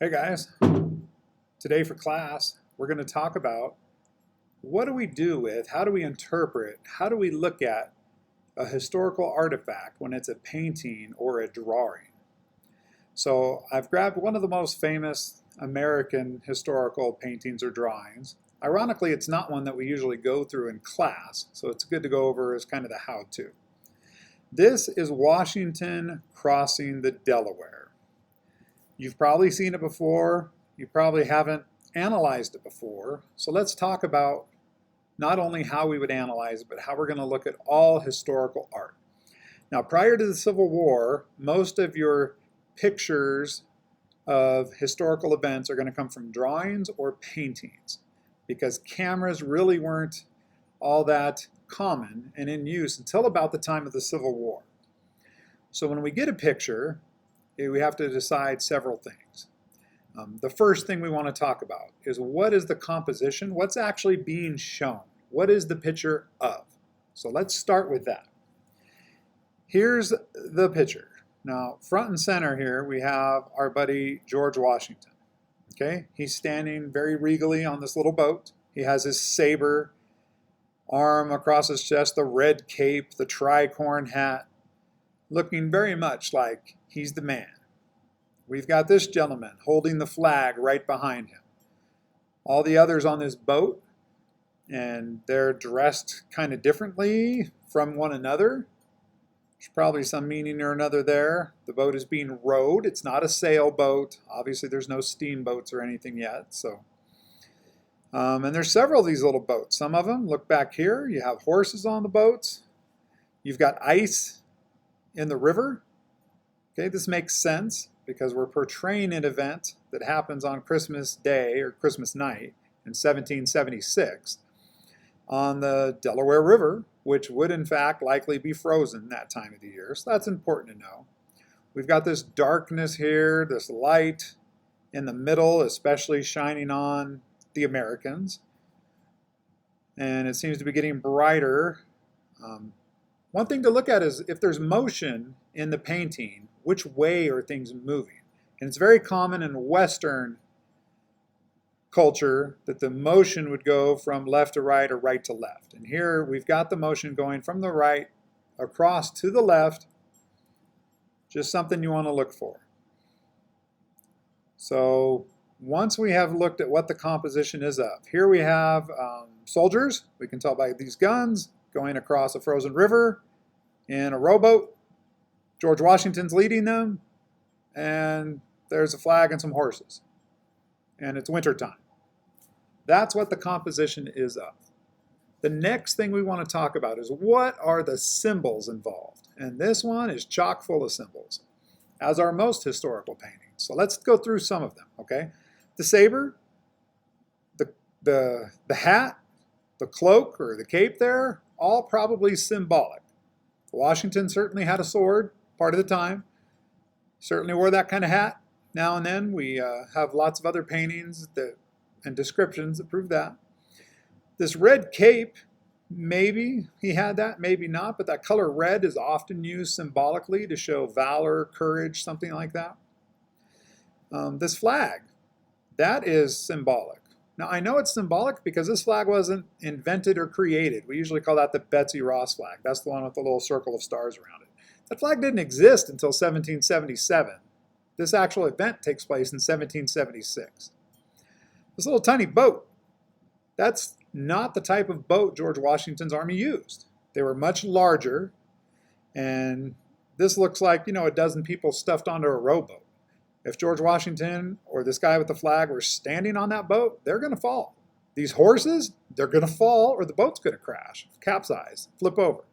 Hey guys, today for class we're going to talk about what do we do with, how do we interpret, how do we look at a historical artifact when it's a painting or a drawing. So I've grabbed one of the most famous American historical paintings or drawings. Ironically, it's not one that we usually go through in class, so it's good to go over as kind of the how-to. This is Washington crossing the Delaware. You've probably seen it before, you probably haven't analyzed it before, so let's talk about not only how we would analyze it, but how we're going to look at all historical art. Now, prior to the Civil War, most of your pictures of historical events are going to come from drawings or paintings, because cameras really weren't all that common and in use until about the time of the Civil War. So when we get a picture, we have to decide several things. The first thing we want to talk about is what is the composition? What's actually being shown? What is the picture of? So let's start with that. Here's the picture. Now, front and center here, we have our buddy George Washington. Okay, he's standing very regally on this little boat. He has his saber arm across his chest, the red cape, the tricorn hat, looking very much like he's the man. We've got this gentleman holding the flag right behind him. All the others on this boat, and they're dressed kind of differently from one another. There's probably some meaning or another there. The boat is being rowed. It's not a sailboat. Obviously, there's no steamboats or anything yet. And there's several of these little boats. Some of them, look back here, you have horses on the boats. You've got ice in the river. Okay, this makes sense because we're portraying an event that happens on Christmas Day or Christmas night in 1776 on the Delaware River, which would in fact likely be frozen that time of the year. So that's important to know. We've got this darkness here, this light in the middle, especially shining on the Americans. And it seems to be getting brighter. One thing to look at is if there's motion in the painting, which way are things moving? And it's very common in Western culture that the motion would go from left to right or right to left. And here we've got the motion going from the right across to the left, just something you want to look for. So once we have looked at what the composition is of, here we have soldiers. We can tell by these guns going across a frozen river in a rowboat. George Washington's leading them, and there's a flag and some horses. And it's wintertime. That's what the composition is of. The next thing we want to talk about is what are the symbols involved? And this one is chock full of symbols, as are most historical paintings. So let's go through some of them, okay? The saber, the hat, the cloak or the cape there, all probably symbolic. Washington certainly had a sword part of the time. Certainly wore that kind of hat now and then. We have lots of other paintings and descriptions that prove that. This red cape, maybe he had that, maybe not, but that color red is often used symbolically to show valor, courage, something like that. This flag, that is symbolic. Now, I know it's symbolic because this flag wasn't invented or created. We usually call that the Betsy Ross flag. That's the one with the little circle of stars around it. That flag didn't exist until 1777. This actual event takes place in 1776. This little tiny boat, that's not the type of boat George Washington's army used. They were much larger, and this looks like, a dozen people stuffed onto a rowboat. If George Washington or this guy with the flag were standing on that boat, they're going to fall. These horses, they're going to fall or the boat's going to crash, capsize, flip over.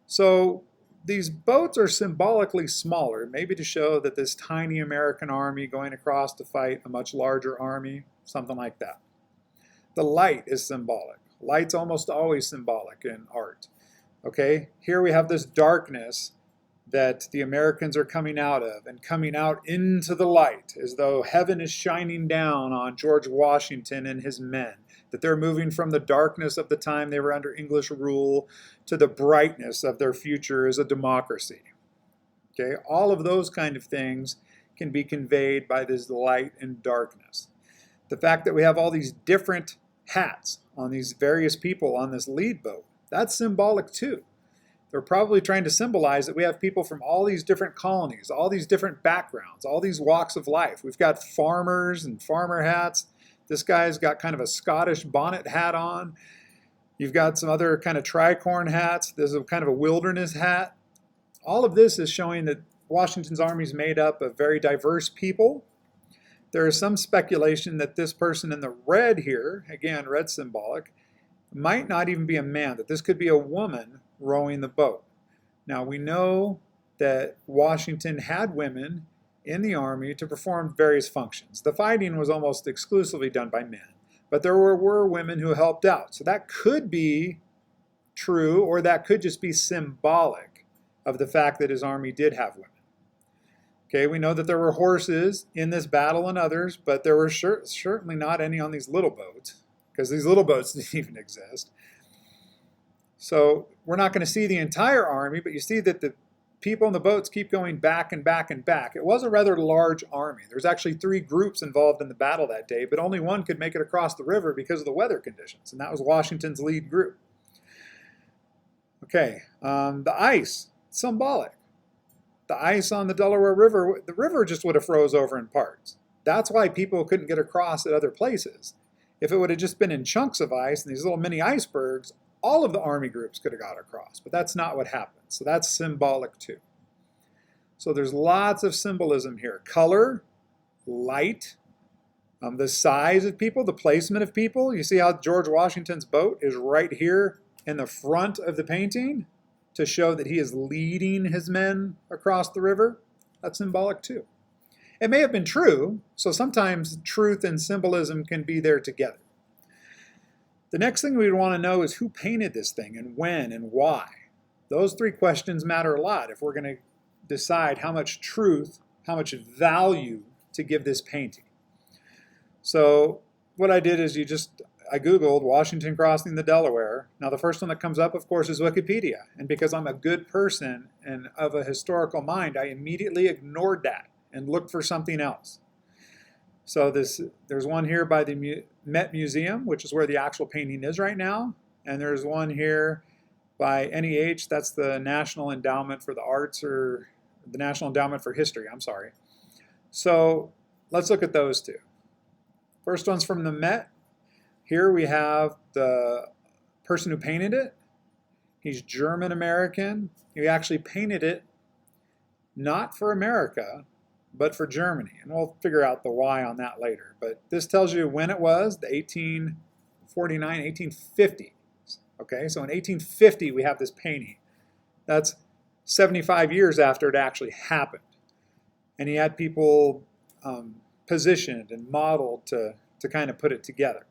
So these boats are symbolically smaller, maybe to show that this tiny American army going across to fight a much larger army, something like that. The light is symbolic. Light's almost always symbolic in art. Okay, here we have this darkness that the Americans are coming out of and coming out into the light as though heaven is shining down on George Washington and his men, that they're moving from the darkness of the time they were under English rule to the brightness of their future as a democracy. Okay, all of those kind of things can be conveyed by this light and darkness. The fact that we have all these different hats on these various people on this lead boat, that's symbolic too. They're probably trying to symbolize that we have people from all these different colonies, all these different backgrounds, all these walks of life. We've got farmers and farmer hats. This guy's got kind of a Scottish bonnet hat on. You've got some other kind of tricorn hats. There's a kind of a wilderness hat. All of this is showing that Washington's army is made up of very diverse people. There is some speculation that this person in the red here, again, red symbolic, might not even be a man, that this could be a woman rowing the boat. Now, we know that Washington had women in the army to perform various functions. The fighting was almost exclusively done by men, but there were women who helped out. So that could be true, or that could just be symbolic of the fact that his army did have women. Okay, we know that there were horses in this battle and others, but there were certainly not any on these little boats, because these little boats didn't even exist. So we're not going to see the entire army, but you see that the people in the boats keep going back and back and back. It was a rather large army. There's actually 3 groups involved in the battle that day, but only one could make it across the river because of the weather conditions, and that was Washington's lead group. Okay, the ice, symbolic. The ice on the Delaware River, the river just would have froze over in parts. That's why people couldn't get across at other places. If it would have just been in chunks of ice and these little mini icebergs, all of the army groups could have got across, but that's not what happened. So that's symbolic too. So there's lots of symbolism here. Color, light, the size of people, the placement of people. You see how George Washington's boat is right here in the front of the painting to show that he is leading his men across the river? That's symbolic too. It may have been true, so sometimes truth and symbolism can be there together. The next thing we would want to know is who painted this thing and when and why. Those 3 questions matter a lot if we're going to decide how much truth, how much value to give this painting. So what I did is I Googled Washington crossing the Delaware. Now the first one that comes up, of course, is Wikipedia. And because I'm a good person and of a historical mind, I immediately ignored that and looked for something else. So there's one here by the Met Museum, which is where the actual painting is right now. And there's one here by NEH, that's the National Endowment for the Arts, or the National Endowment for History, I'm sorry. So let's look at those 2. First one's from the Met. Here we have the person who painted it. He's German-American. He actually painted it not for America, but for Germany. And we'll figure out the why on that later. But this tells you when it was, the 1849, 1850. Okay, so in 1850 we have this painting. That's 75 years after it actually happened. And he had people positioned and modeled to kind of put it together.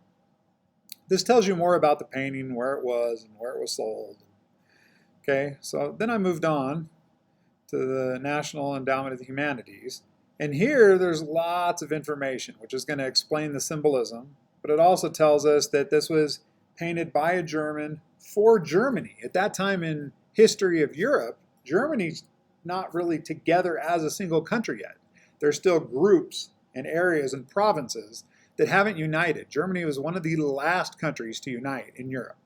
This tells you more about the painting, where it was and where it was sold. Okay, so then I moved on to the National Endowment of the Humanities. And here there's lots of information, which is going to explain the symbolism, but it also tells us that this was painted by a German for Germany. At that time in history of Europe, Germany's not really together as a single country yet. There's still groups and areas and provinces that haven't united. Germany was one of the last countries to unite in Europe.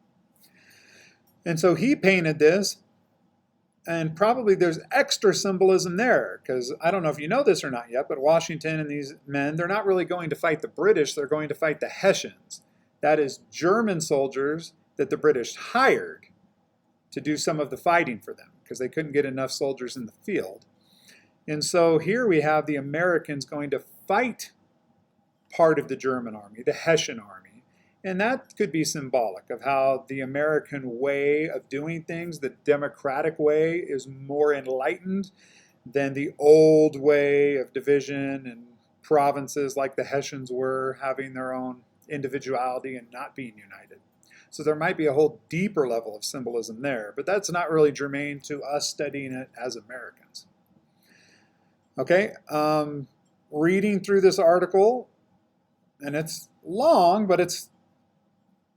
And so he painted this, and probably there's extra symbolism there, because I don't know if you know this or not yet, but Washington and these men, they're not really going to fight the British, they're going to fight the Hessians. That is German soldiers that the British hired to do some of the fighting for them, because they couldn't get enough soldiers in the field. And so here we have the Americans going to fight part of the German army, the Hessian army. And that could be symbolic of how the American way of doing things, the democratic way, is more enlightened than the old way of division and provinces like the Hessians were, having their own individuality and not being united. So there might be a whole deeper level of symbolism there, but that's not really germane to us studying it as Americans. Okay, reading through this article, and it's long, but it's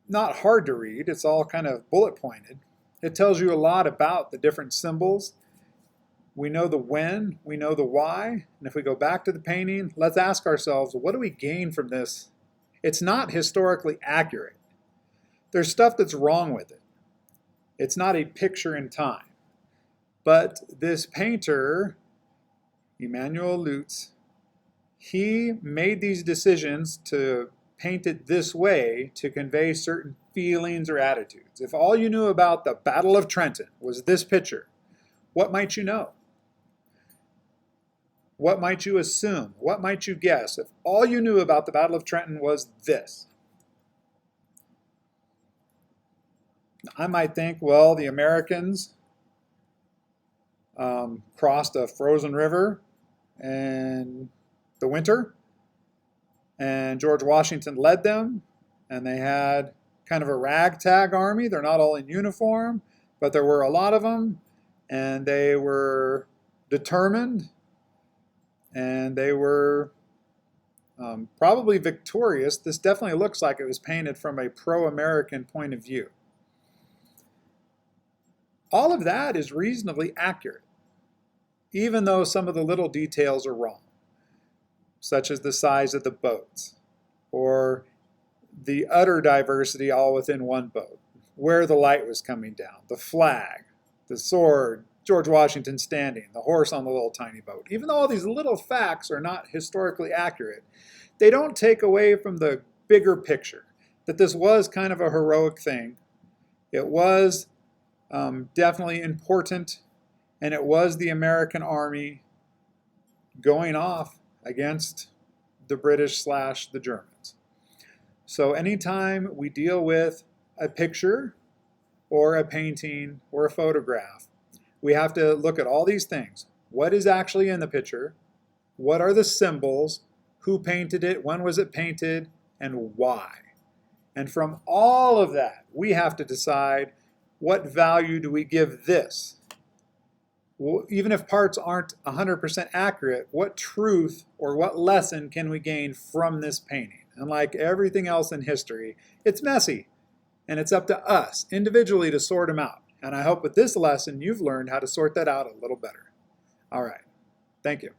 not hard to read. It's all kind of bullet pointed. It tells you a lot about the different symbols. We know the when, we know the why, and if we go back to the painting, let's ask ourselves, what do we gain from this? It's not historically accurate. There's stuff that's wrong with it. It's not a picture in time. But this painter, Emmanuel Lutz, he made these decisions to paint it this way to convey certain feelings or attitudes. If all you knew about the Battle of Trenton was this picture, what might you know? What might you assume? What might you guess if all you knew about the Battle of Trenton was this? I might think, well, the Americans crossed a frozen river in the winter, and George Washington led them, and they had kind of a ragtag army. They're not all in uniform, but there were a lot of them, and they were determined, and they were probably victorious. This definitely looks like it was painted from a pro-American point of view. All of that is reasonably accurate, even though some of the little details are wrong, such as the size of the boats, or the utter diversity all within one boat, where the light was coming down, the flag, the sword, George Washington standing, the horse on the little tiny boat. Even though all these little facts are not historically accurate, they don't take away from the bigger picture, that this was kind of a heroic thing. It was definitely important, and it was the American army going off against the British / the Germans. So anytime we deal with a picture or a painting or a photograph, we have to look at all these things. What is actually in the picture? What are the symbols? Who painted it? When was it painted? And why? And from all of that, we have to decide, what value do we give this? Well, even if parts aren't 100% accurate, what truth or what lesson can we gain from this painting? And like everything else in history, it's messy, and it's up to us individually to sort them out. And I hope with this lesson you've learned how to sort that out a little better. All right, thank you.